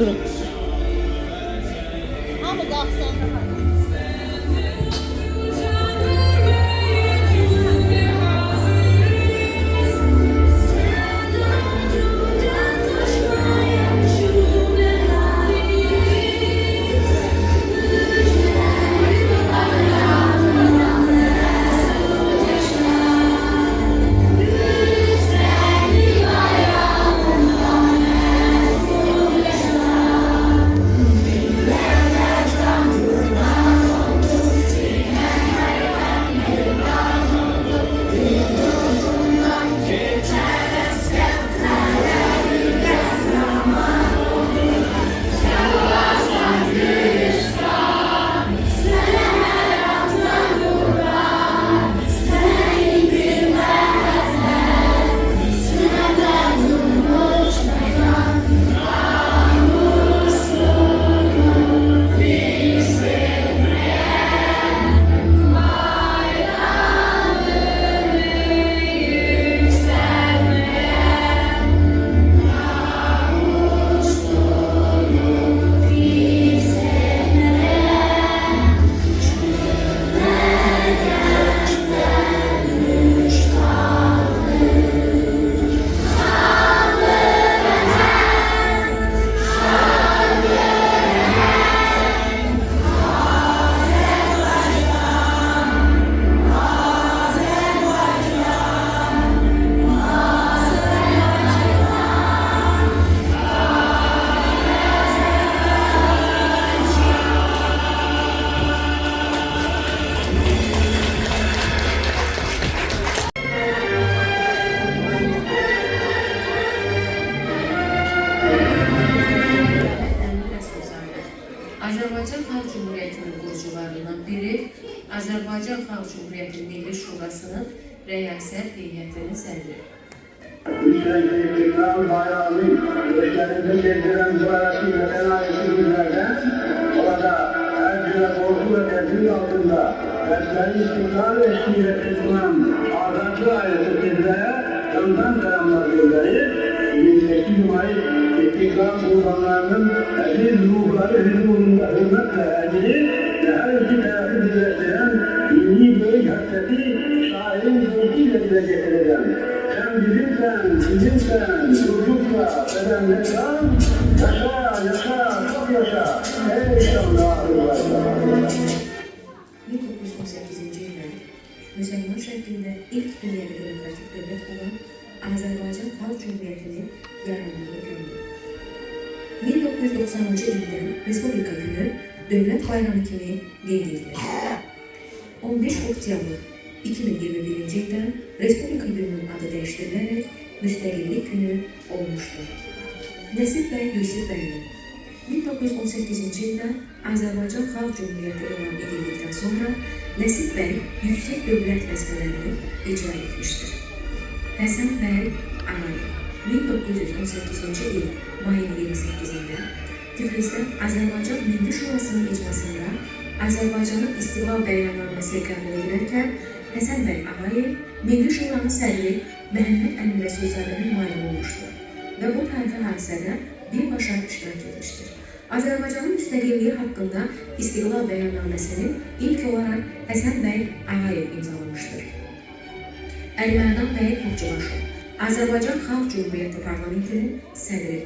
Durun. Hamı qalxsın. Azərbaycan Xalq Cümhuriyyətinin qurucularından biri, Azərbaycan Xalq Cümhuriyyəti Milli Şurasının rəyasət heyətinin sədri. Üstelik İstiklal bayrağının göçlerinde gezdiren bu arası vətən ayeti günlerden orada her güne korku ve tedbir altında Vətən İstiklal ve Şiireti sunan azadlığı ayeti sizlere ondan selamlar gönderir. 28 Mayıs İstiklal kurbanlarının aziz ruhları huzurunda hürmetle eğilir ve her iki tarafı birleştiren milli büyük hasreti şairin zevkiyle dile getireceğim. Sen bizimsen, çocukla, bedenlerden, yaşa, çok yaşa, ey Allah'ı 1918-ci ildə müsəlman şəklində ilk dünyada demokratik dövlət olan Azərbaycan Xalq Cümhuriyyətinin yarandığı gündür. 1990-cı ildə Respublika günü dövlət bayramı kimi qeyd edilir. 15 oktyabr 2021-ci ildə Respublika gününün adı dəyişdirilərək Müstəqillik günü olmuşdur. Nəsib bəy Yusif Bəyli 1918-ci ildə Azərbaycan Xalq Cümhuriyyəti elan edildikdən sonra Nəsib bəy yüksək dövlət vəzifələrini icra etmişdir. Həsən bəy Ağayev 1918-ci il mayın 28-də Tiflisdə Azərbaycan Milli Şurasının iclasında Azərbaycanın İstiqlal bəyannaməsi qəbul edilərkən Həsən bəy Ağayev Milli Şuranın sədri Məhəmməd Əmində sözlərinin müayini olmuşdur və bu tarixi hadisədə birbaşa iştirak etmişdir. Azərbaycanın müstəqilliyi haqqında İstiqlal bəyannaməsini ilk olaraq Həsən bəy Ağayev imzalamışdır. Əlimərdan bəy Topçubaşov Azərbaycan Xalq Cümhuriyyəti Parlamentinin sədri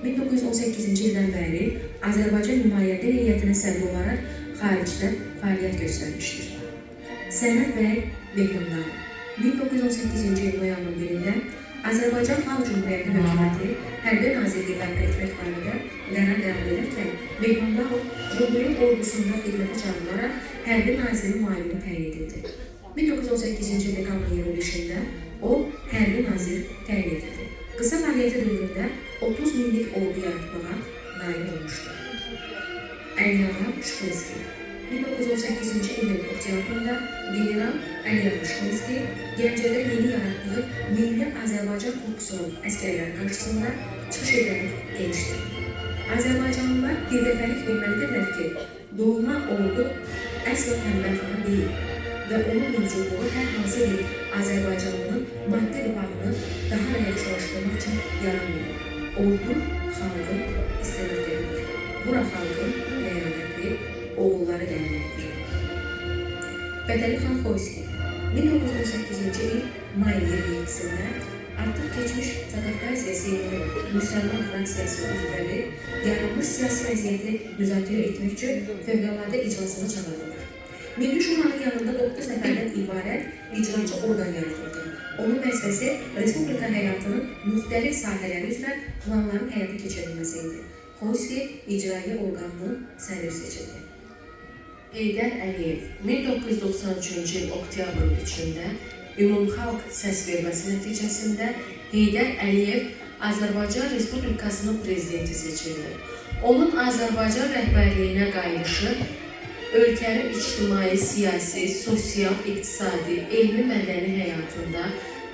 1918-ci ildən bəri Azərbaycan Nümayəndə Heyətinin sədri olaraq xaricdə fəaliyyət göstərmişdir. Səməd bəy Behramlı 1918-ci il noyabrın 1-də Azərbaycan Xalq Cümhuriyyəti Hökuməti Hərbi Nazirliyi bərpa etmək barədə qərar qəbul edərkən Behramlı Cümhuriyyət ordusunda xidmətə çağırılaraq Hərbi Naziri müavini təyin edildi. 1918-ci il dekabrın 25-də o Hərbi Nazir təyin edildi. Qısa fəaliyyəti dövründə 30 minlik ordu yaratmağa nail olmuşdur. Əliyana Şkolski 1918-ci ilin oktyabrında General Əliyana Şkolski Gəncədə yeni yaratdığı Milli Azərbaycan Korpusunun əsgərləri qarşısında çıxış edərək demişdir. Azərbaycanlılar bir dəfəlik bilməlidirlər ki, doğma ordu əsla tənbəlxana deyil və onun mövcudluğu hər hansı bir Azərbaycanlının maddi rifahını daha da yaxşılaşdırmaq üçün yaranmıyor. ordu xalqın isteməkləridir. Bura xalqın ləyaqətli oğulları gəlməkdir. Bədəli xan Xoyski 1918-ci il may 27-sində artıq keçmiş Zakavkaziya Seyminin Müsəlman fraksiyası üzvləri yaranmış siyasi vəziyyəti müzakirə etmək üçün fövqəladə iclasına çağırılır. Milli Şuranın yanında 9 nəfərdən ibarət icraçı orqan yaradıldı. Onun vəzifəsi Respublika həyatının müxtəlif sahələri üzrə planların həyata keçirilməsi idi. Xoyski icraiyyə orqanının sədri seçildi. Heydər Əliyev 1993-cü il oktyabrın 3-də ümumxalq səs verməsi nəticəsində Heydər Əliyev Azərbaycan Respublikasının prezidenti seçildi. Onun Azərbaycan rəhbərliyinə qayıdışı ölkənin ictimai, siyasi, sosial, iqtisadi, elmi, mədəni həyatında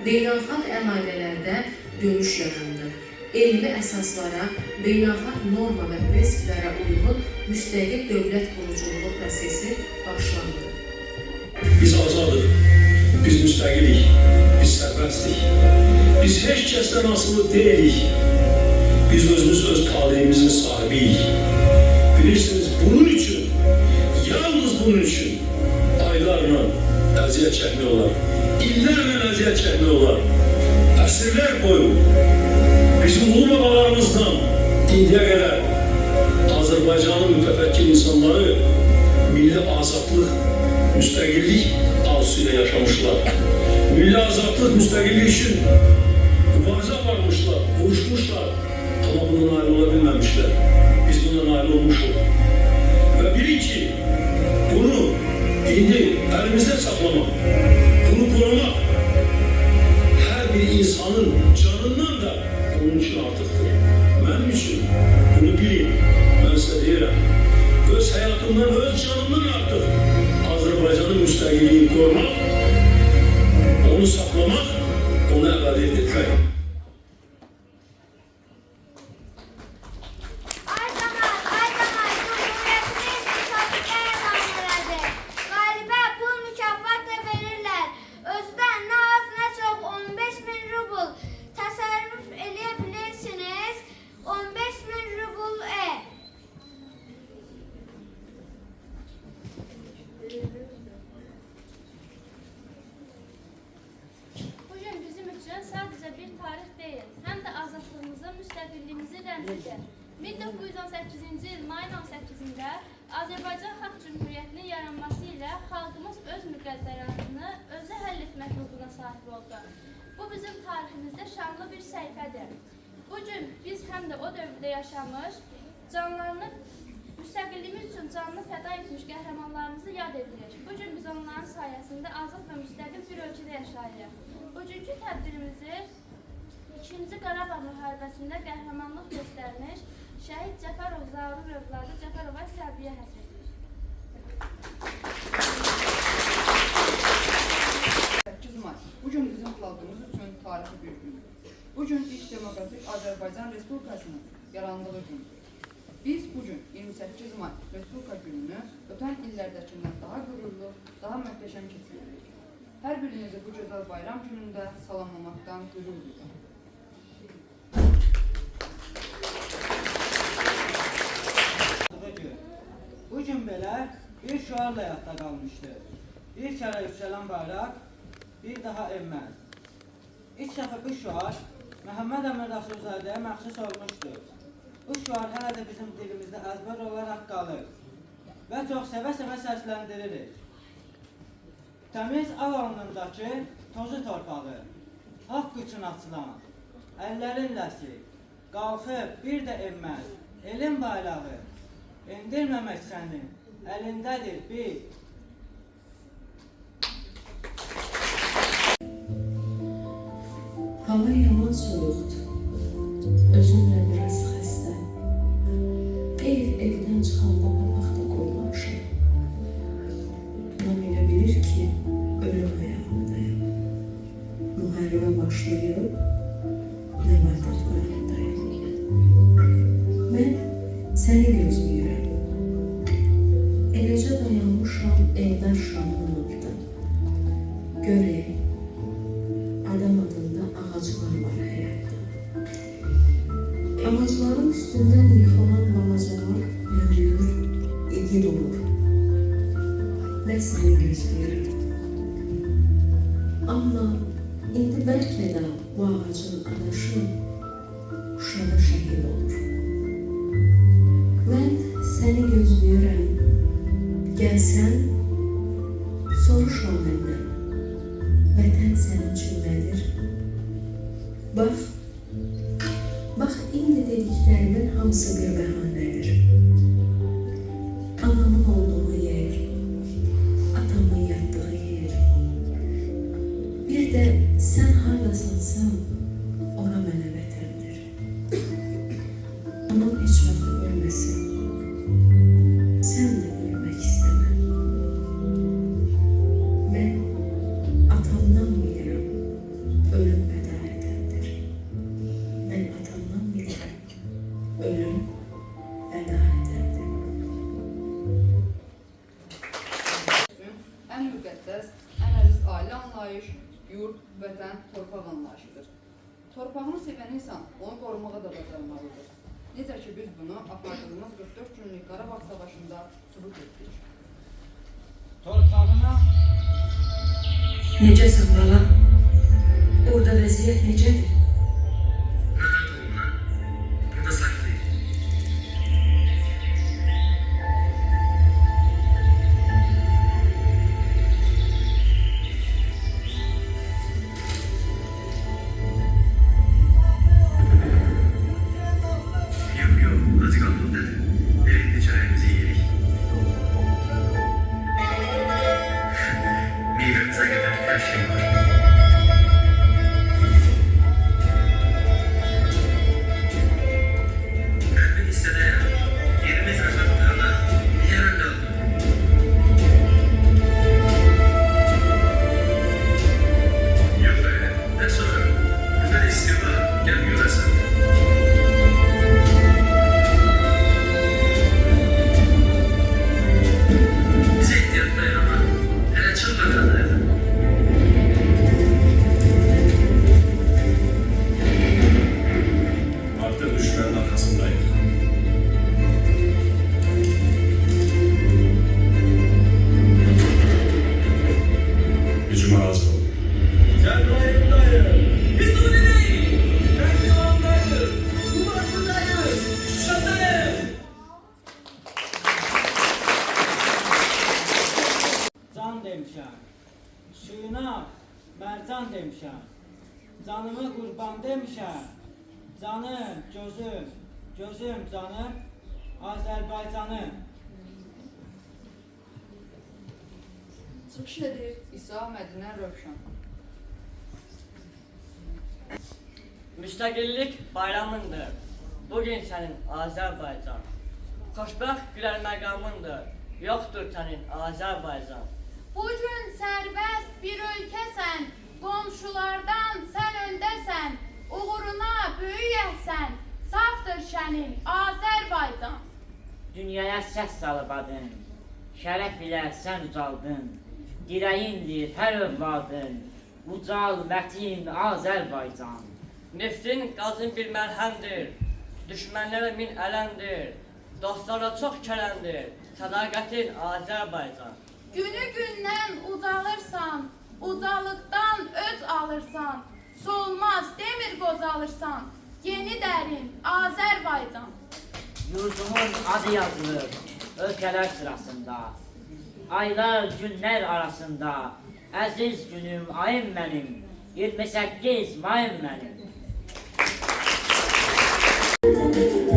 beynəlxalq əlaqələrdə dönüş yarandı. Elmi əsaslara, beynəlxalq norma və prinsiplərə uyğun müstəqil dövlət quruculuğu prosesi başlandı. Biz azadıq, biz müstəqilik, biz sərbəstlik, biz heç kəsdən asılı deyilik, biz özümüz öz taleyimizin sahibiyik. Bilirsiniz, bunun üçün, yalnız bunun üçün aylarla əziyyət çəkmək olar, illərlə əziyyət çəkmək olar, əsrlər boyu bizim ulu babalarımızdan indiyə qədər Azərbaycanın mütəfəkkir insanları milli azadlıq, müstəqillik arzusu ilə yaşamışlar. Milli azadlıq, müstəqillik üçün mübarizə aparmışlar, vuruşmuşlar, amma bundan ayrı ola bilməmişlər. Biz bundan ayrı olmuşuq. Və bilin ki, bunu indi əlimizdə saxlamaq, bunu qorumaq hər bir insanın canından da onun üçün artıqdır. Mənim üçün bunu bilin, mən sizə deyirəm. Öz həyatımdan, öz canımdan artıq Azərbaycanın müstəqilliyini qorumaq, onu saxlamaq, onu əbədi etmək. Bugün bizim üçün sadəcə bir tarix deyil, həm də azadlığımızı, müstəqilliyimizi rəmzidir. 1918-ci il mayın 18-də Azərbaycan Xalq Cümhuriyyətinin yaranması ilə xalqımız öz müqəddəratını özü həll etmək hüququna sahib oldu. Bu bizim tariximizdə şanlı bir səhifədir. Bugün biz həm də o dövrdə yaşamış, canlarını müstəqilliyimiz üçün canını fəda etmiş qəhrəmanlarımızı yad edirik. Bugün biz onların sayəsində azad və müstəqil bir ölkədə yaşayırıq. Bugünkü tədbirimizi 2-ci Qarabağ müharibəsində qəhrəmanlıq göstərmiş şəhid Cəfərov Zaurur övladı Cəfərova Sərbiyə həsr edilir. 8 may. Bugün bizim xalqımız üçün tarixi bir gündür. Bugün ilk demokratik Azərbaycan Respublikasının yarandığı gündür. Biz bugün 28 may Respublika gününü ötən illərdəkindən daha qürurlu, daha möhtəşəm keçiririk. Hər birinizi bu gözəl bayram günündə salamlamaktan qürur duyuram. Bugün belə bir şüarla yadda qalmışdır. Bir kərə yüksələn bayraq, bir daha enməz. İlk dəfə bu şüar Məhəmməd Əmin Rəsulzadəyə məxsus olmuşdur. Bu şüar hələ də bizim dilimizdə əzbər olaraq qalır və çox sevə-sevə səsləndiririk. Təmiz al alnındakı tozu torpağı, haqq üçün açılan, əllərin ləsi, qalxıb bir də enməz, elin bayrağı, endirməmək sənin, əlindədir bir. Hava yaman soğuktu. Özümlə biraz xəstə. Evdən çıxanda papaqda qoymamışam. Namine bilir ki, ölüm ayağındayım. Müharibə başlayıb, nəvətət bayındayım. Mən səni gözləyirəm. Eləcə dayanmışam Eldar Şahın orada. Görək, adam adında ağaclar var həyatda. Ağacların üstündən yıxılan balacalar böyür, igid olur və səni gözləyir. Amma indi bəlkə də bu ağacın adaşı Şuşada şəhid olur. Mən səni gözləyirəm, gəlsən, soruşma məndən, vətən sənin üçün nədir? Bax, indi dediklərimin hamısı bir bəhanədir. Anamın olduğu yer, atamın yatdığı yer. Bir də sən hardasansan, ora mənə vətəndir. Anam heç vaxt ölməsin. Sən də ölmək istəmə. Mən atamdan bilirəm, ölüm ədalətəndir. Mən atamdan bilirəm, ölüm ədalətəndir. Ən müqəddəs, ən əziz ailə anlayış, yurt, vətən, torpaq anlayışıdır. Torpağını sevən insan onu qorumağa da bacarmalıdır. Necə ki biz bunu apardığımız 44 günlük Qarabağ Savaşında sübut etdik. Torpağına Necəsən bala? Orada vəziyyət necədir? Rahat olma. Burada saklayın. Yok, hadi kalkalım dedi. Evinde çayımızı yiyelim. Midemize gelen her şey var. Ben bir hissederim. Yerimiz azalttığına yarın kaldı. Yok öyle. Ne sonra? Burada da istifa. Gel göresen. Bize ihtiyaçlar ama. Hele çılmadan Artık düşmanın arkasındayım. Gücüme razı ol. Cebrail dayı, biz onu değil. Pehlivan Kubatlı dayı, Şuşadayım. can demişəm, suyuna mərcan demişəm, canımı qurban demişəm, canım, gözüm, gözüm, canım, Azərbaycanım. Çıxış edir İsa Mədinə Rövşən. Müstəqillik bayramındır. Bugün sənin Azərbaycan. Xoşbəxt gülər məqamındır. Yoxdur sənin Azərbaycan. Bugün sərbəst bir ölkəsən, qonşulardan sən öndəsən, uğruna böyüyəsən, safdır şənin Azərbaycan. Dünyaya səs salıb adın, şərəf ilə sən ucaldın, dirəyindir hər övladın, ucal mətin Azərbaycan. Neftin qazın bir məlhəmdir, düşmənlərə min ələndir, dostlara çox kərəndir, sədaqətin Azərbaycan. Günü gündən ucalırsan, ucalıqdan öc alırsan, solmaz demir qocalırsan, yeni dərin Azərbaycan. Yurdumun adı yazılır ölkələr sırasında, aylar, günlər arasında, əziz günüm, ayım mənim, 28 mayım mənim. Yalnız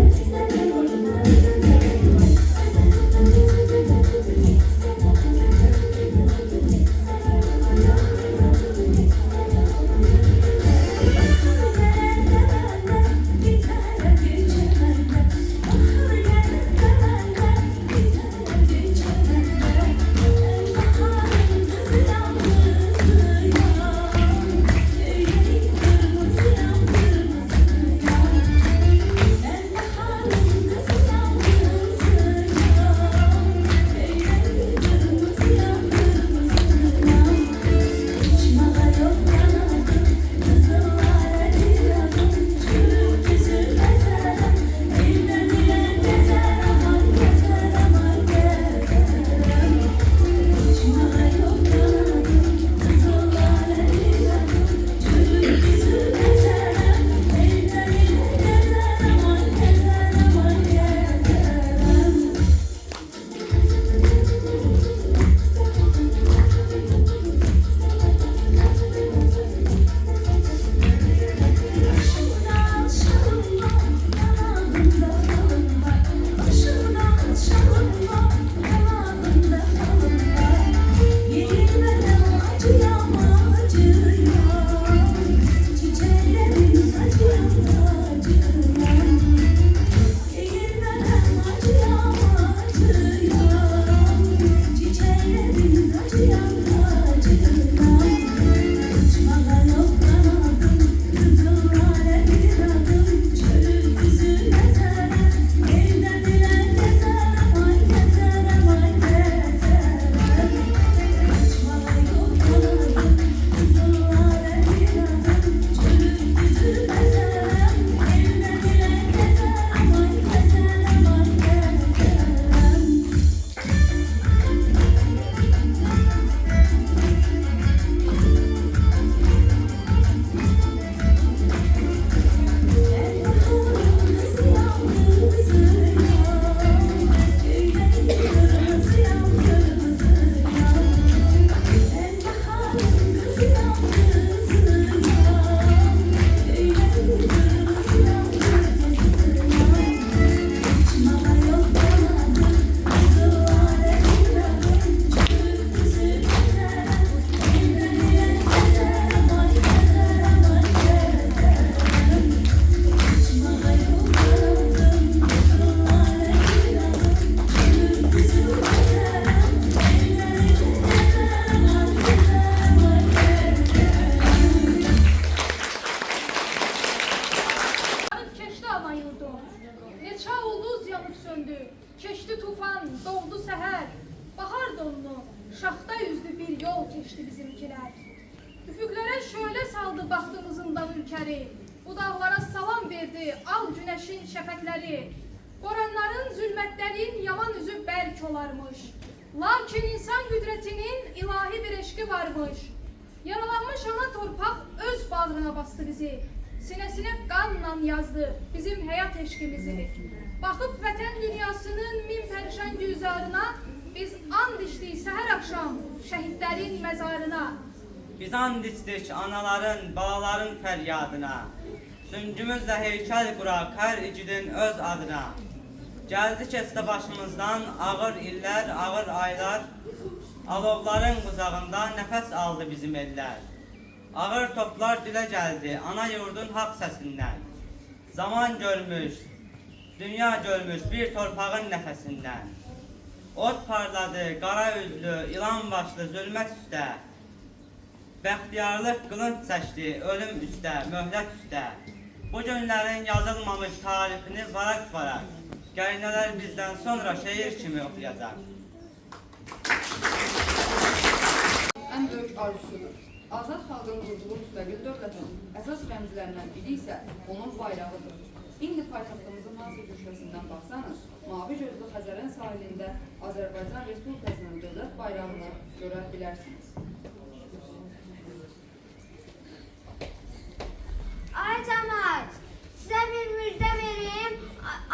söndü. Keçdi tufan, doğdu səhər. Bahar donlu, şaxta yüzlü bir yol keçdi bizimkilər. Üfüqlərə şöyle saldı baxtımızından ülkəri. Bu dağlara salam verdi al günəşin şəfəqləri. Qoranların, zülmətlərin yaman üzü bərk olarmış. Lakin insan qüdrətinin ilahi bir eşqi varmış. Yaralanmış ana torpaq öz bağrına bastı bizi. Sinəsinə qanla yazdı bizim həyat eşqimizi. Baxıb vətən dünyasının min pərişan güzarına, biz and içdik səhər axşam şəhidlərin məzarına. Biz and içdik anaların, balaların fəryadına. Süngümüzlə heykəl quraq hər icidin öz adına. Gəldi keçdi başımızdan ağır illər, ağır aylar. Alovların quzağında nəfəs aldı bizim ellər. Ağır toplar dilə gəldi ana yurdun haqq səsindən. Zaman görmüş, dünya görmüş bir torpağın nəfəsindən. Ot parladı, qara üzlü, ilan başlı zülmət üstə. Bəxtiyarlıq qılınc çəkdi, ölüm üstə, möhlət üstə. Bu günlərin yazılmamış tarixini varaq-varaq, gəlinələr bizdən sonra şeir kimi oxuyacaq. Ən böyük arzusudur. Azad xalqın qurduğu müstəqil dövlətin əsas rəmzlərindən biri isə onun bayrağıdır. İndi paytaxtımızın hansı köşəsindən baxsanız, mavi gözlü Xəzərən sahilində Azərbaycan Respublikasının dövlət bayrağını görə bilərsiniz. Ay cəmaət, sizə bir müjdə vereyim.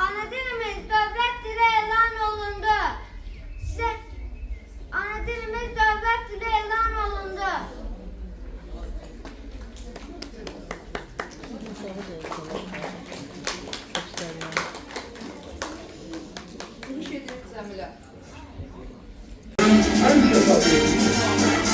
Ana dilimiz dövlət dili elan olundu. Sizə ana dilimiz dövlət dili elan olundu. Gülüş edirik zəmilə. Ən şəfaqlı,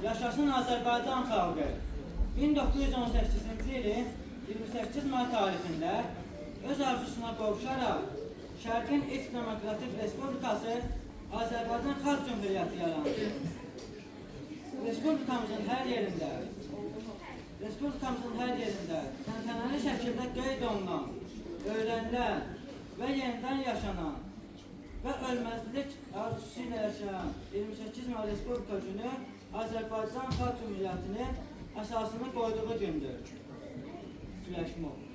Yaşasın Azərbaycan xalqı. 1918-ci ilin 28 may tarixində öz arzusuna qovuşaraq Şərqin ilk demokratik respublikası Azərbaycan Xalq Cümhuriyyəti yarandı. Respublikamızın hər yerində təntənəli şəkildə qeyd olunan, öyrənilən və yenidən yaşanan və ölməzlik arzusu ilə yaşayan 28 may Respublika günü Azərbaycan Xalq Cümhuriyyətinin əsasını qoyduğu gündür. Güləşmə olur.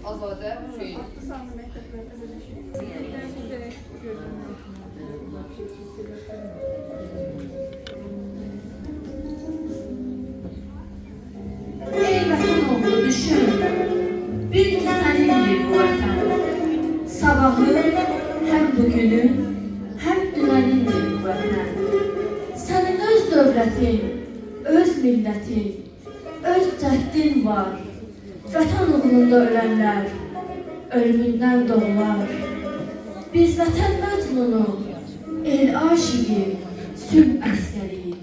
Azadə Hüseyin. Ey vətən oğlu düşün, bil ki sənindir bu vətən. Sabahı həm bugünün, həm dünənindir bu vətən. Sənin öz dövlətin, öz millətin, öz cəhdin var. Vətən uğrunda ölənlər, ölümündən doğular. Biz vətən məcnunu, el aşıqı, sülh əskəri.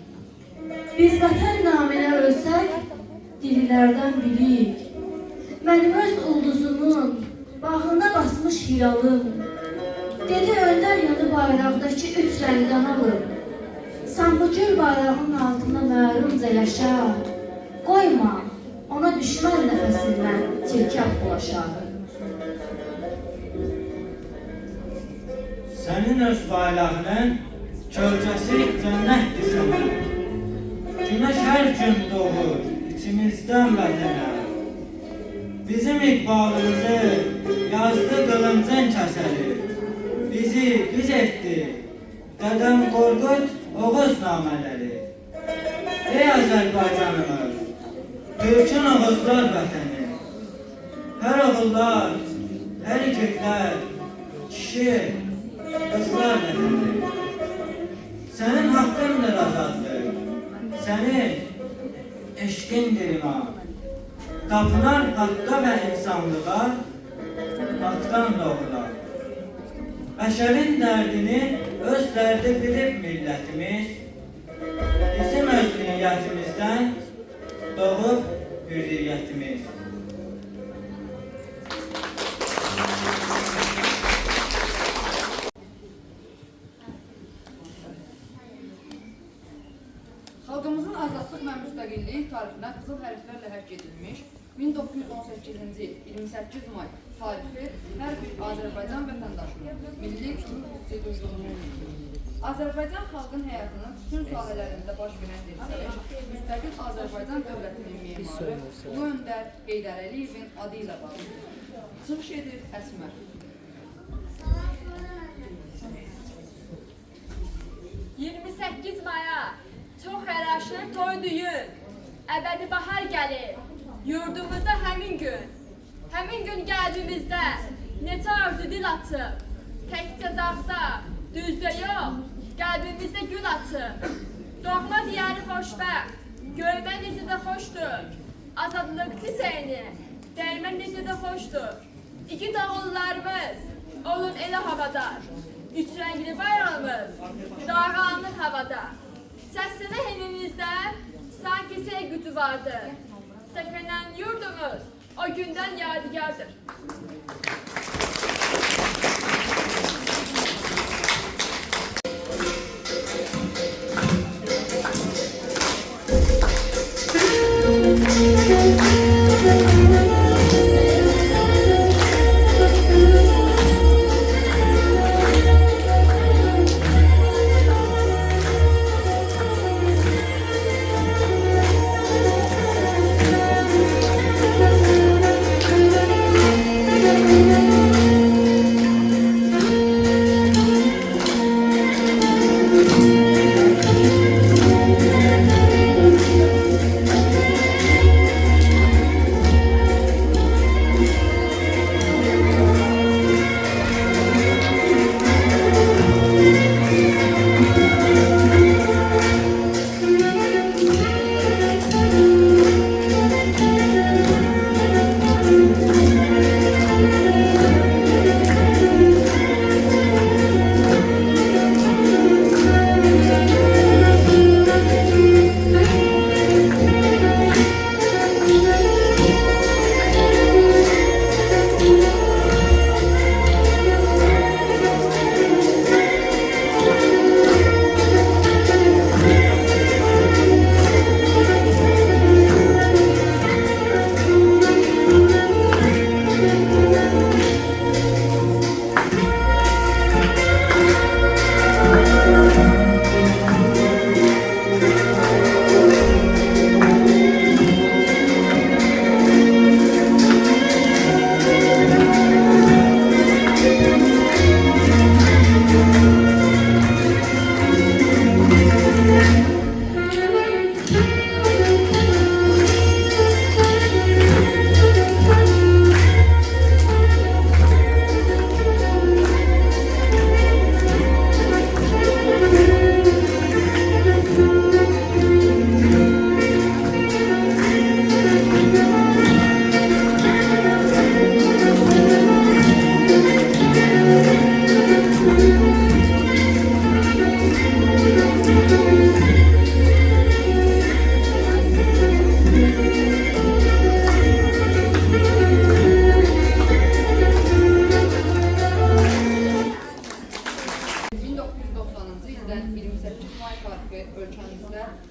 Biz vətən naminə ölsək, dirilərdən bilik. Mənim öz ulduzumun bağına basmış hiralım. Dedi öndər yanı bayraqdakı üç rəngdən alım. Sən bu gül bayrağın altında mərumca yaşa. Qoyma, ona düşmən nəfəsindən çirkəb bulaşar. Sənin öz bayrağının kölgəsi cənnətdir sənə. Günəş hər gün doğur içimizdən vətənə. Bizim iqbalımızı yazdı qılıncın kəsəli. Bizi biz etdi Dədəm Qorqud Oğuz namələri. Ey Azərbaycanımız, Türkün Oğuzlar vətəni. Hər oğullar, hər igidlər, kişi, qızlar vətəni. Sənin haqqındır azadlıq, sənin eşqindir iman. Tapınar haqqa və insanlığa, haqdan doğular. Bəşərin dərdini öz dərdi bilib millətimiz, bizim öz niyyətimizdən doğub hürriyyətimiz. Xalqımızın azadlıq və müstəqillik tarifinə qızıl hərflərlə hərk edilmiş 1918-ci il 28 may tarixli hər bir Azərbaycan vətəndaşının milli hissi duyduğunu Azərbaycan xalqın həyatının bütün sahələrində baş verən dirçəliş, müstəqil Azərbaycan dövlətinin memarı Ulu Öndər Heydər Əliyevin adı ilə bağlıdır. Çıxış edir Əsmər. ...28 Maya, çox əraşlı toy düyün, əbədi bahar gəlir, yurdumuzda həmin gün. Həmin gün qəlbimizdə neçə arzu dil açıb, təkcə dağda, düzdə yox, qəlbimizdə gül açıb. Doğma diyarı xoşbəxt, görmə necə də xoşdur, azadlıq çiçəyini, dərmə necə də xoşdur. İki dağıllarımız, olun elə havadar, üç rəngli bayrağımız, dağanır havada. Səsini heninizdə sanki sey gücü vardır, səklənən yurdumuz o gündən yadigardır.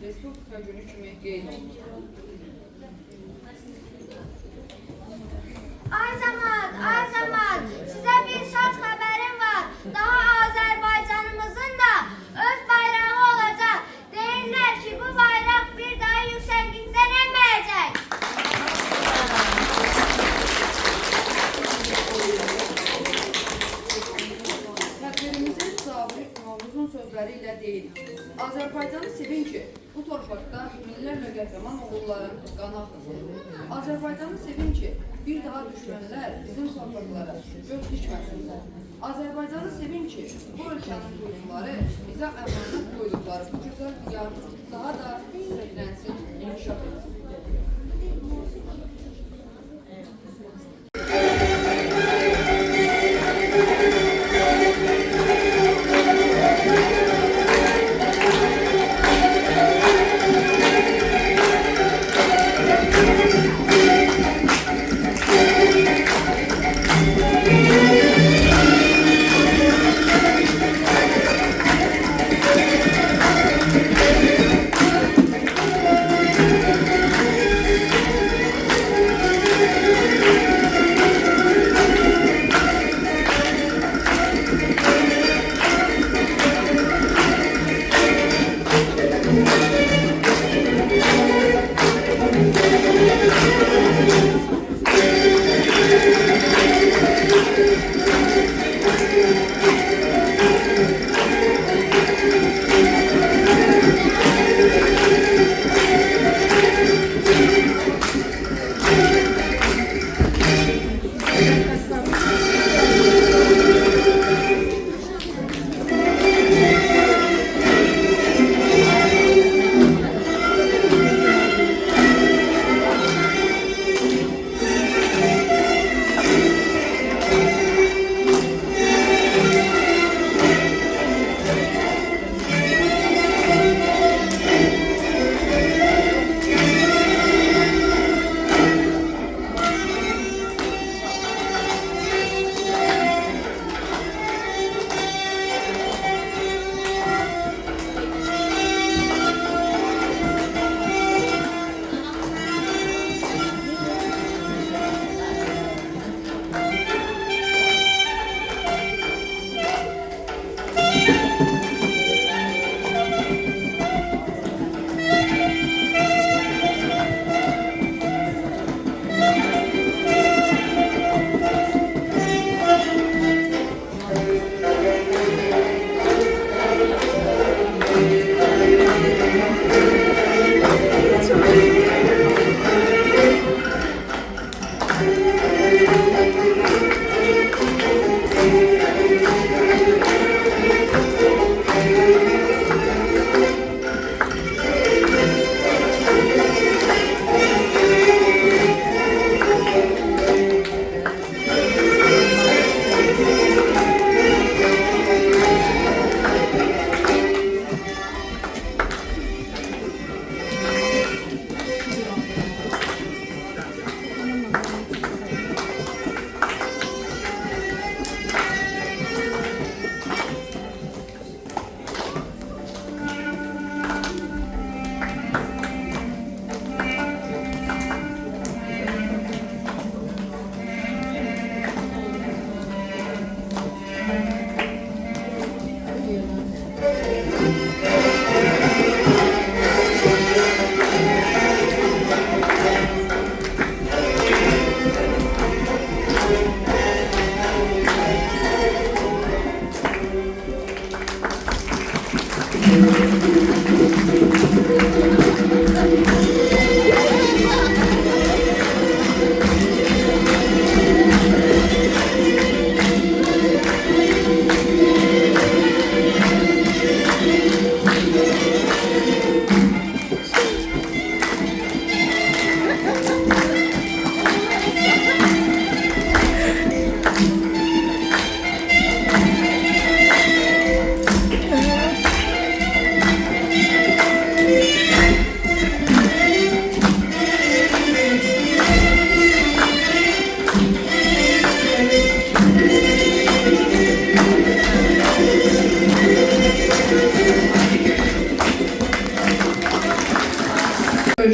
Respublika günü kimi qeyd olunur. Ay camaat, sizə bir şad xəbərim var. Daha Azərbaycanımızın da öz bayrağı olacaq. Deyirlər ki, bu bayraq bir daha yüksəklikdən enməyəcək. Rəhbərimizin Sabri Novruzun sözləri ilə deyilir. Azərbaycanı sevin ki, bu torpaqda minlərlə qəhrəman oğulların qanı axır. Azərbaycanı sevin ki, bir daha düşmənlər bizim torpaqlara göz dikməsinlər. Azərbaycanı sevin ki, bu ölkənin qurucuları bizə əmanət qoyduqları bu gözəl diyar daha da səhlənsin, inkişaf etsin.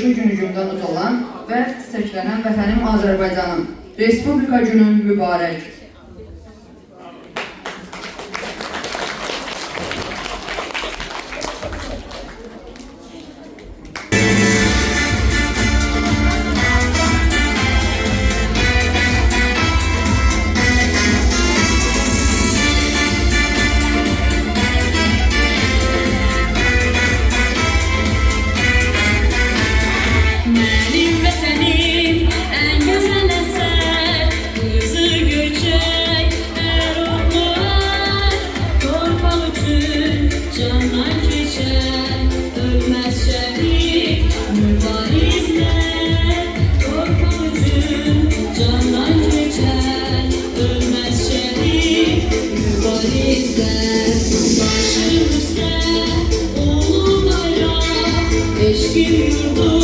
Yaşı günü gündən uzalan və çiçəklənən vətənim Azərbaycanım. Respublika günün mübarək. Benim vətənim ən gözəl əsər, qızı göyçək hər oğlar, torpaq üçün candan keçər, ölməz şəhid mübarizlər, torpaq üçün candan keçər, ölməz şəhid mübarizlər, başımızda ulu bayraq, eşqim yurdum.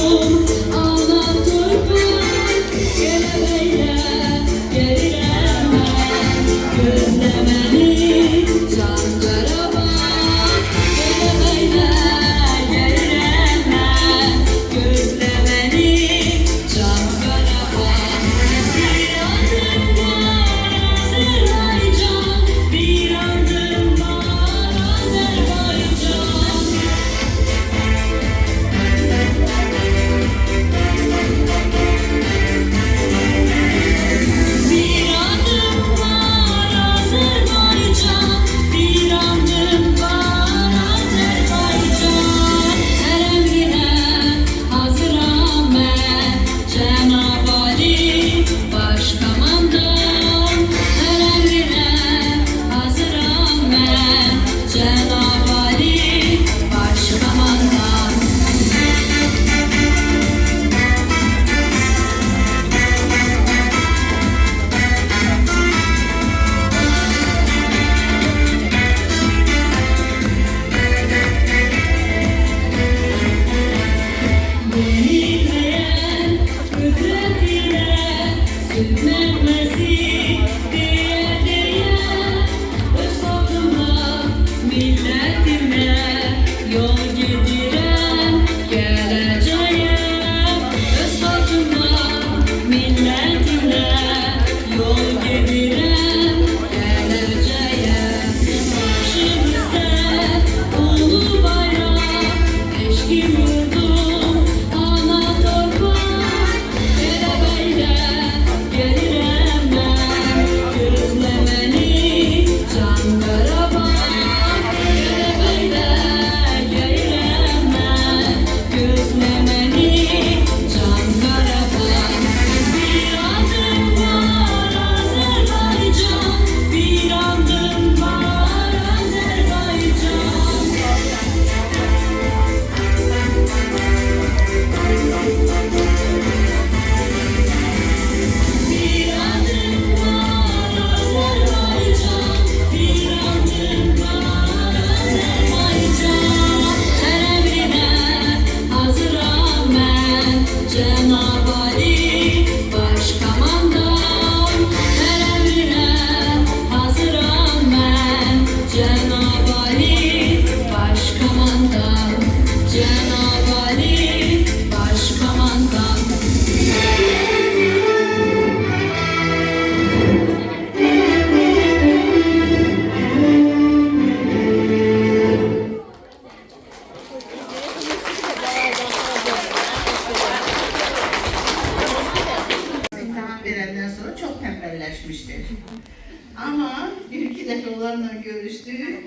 Ama bir iki defa onlarla görüştük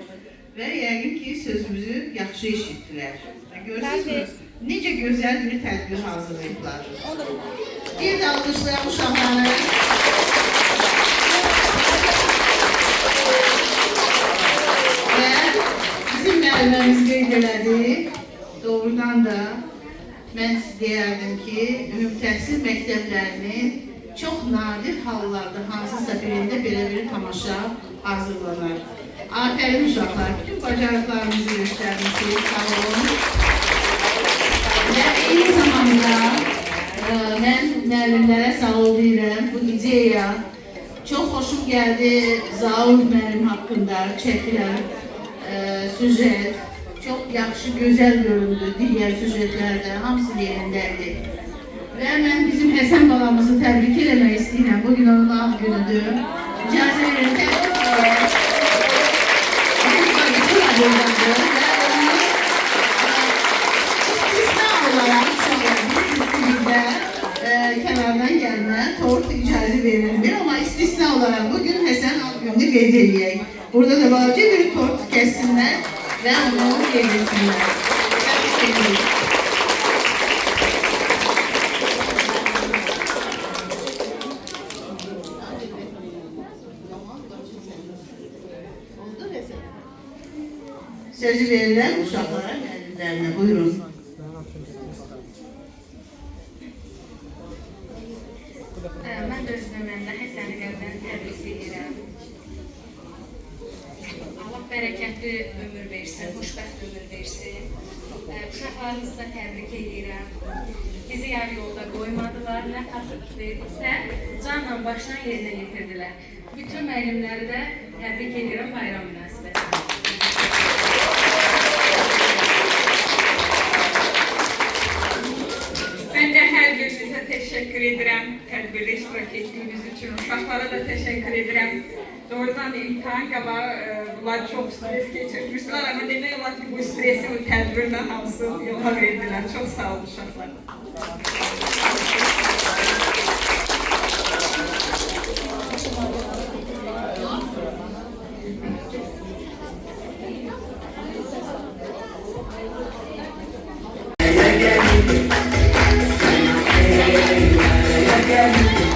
ve yəqin ki sözümüzü yaxşı eşitdilər. Görürsünüz, necə gözəl bir tədbir hazırlayıblar. Bir də alqışlayan uşaqları. Və bizim müəllimimiz qeyd elədi, doğrudan da mən deyərdim ki, ümumi təhsil məktəblərinin çox nadir hallarda hansısa birində belə bir tamaşa hazırlanar. Afərin uşaqlar, bütün bacarıqlarınızı göstərmişsiniz, sağ olun. Və eyni zamanda mən müəllimlərə sağ ol deyirəm, bu ideya çox xoşum gəldi. Zaur müəllim haqqında çəkilən süjet Çox yaxşı, gözəl göründü digər süjetlərdə, hamısı yerindədir. Və mən bizim Həsən balamızı təbrik eləmək istəyirəm. Bugün onun ad günüdür. İcazə verin, təbrik edək. Bizim bacısı da buradadır və onu istisna olaraq şəhərdə kənardan gəlmə tort icazə verilmir, amma istisna olaraq bugün Həsən ad gününü qeyd edək. Burada da balaca bir tort kəssinlər və onu yedirsinlər. Təbrik edirik. Sözü verirəm uşaqlara, müəllimlərinə. Buyurun. Mən də öz növbəmdə Həsəni qəlbdən təbrik edirəm. Allah bərəkətli ömür versin, xoşbəxt ömür versin. Uşaqlarımızı da təbrik edirəm. Bizi yarı yolda qoymadılar, nə tapşırıq verdiksə, canla başla yerinə yetirdilər. Bütün müəllimləri də təbrik edirəm bayram münasibətilə. Ben de her birinize teşekkür ederim. Tedbirde iştirak ettiğiniz için. Uşaklara da teşekkür ederim. Doğrudan imtihan kala bunlar çok stres geçirmişler ama demek olar ki bu stresi bu tedbirden hamısı yola verdiler. Çok sağ olun uşaklar. Yeah.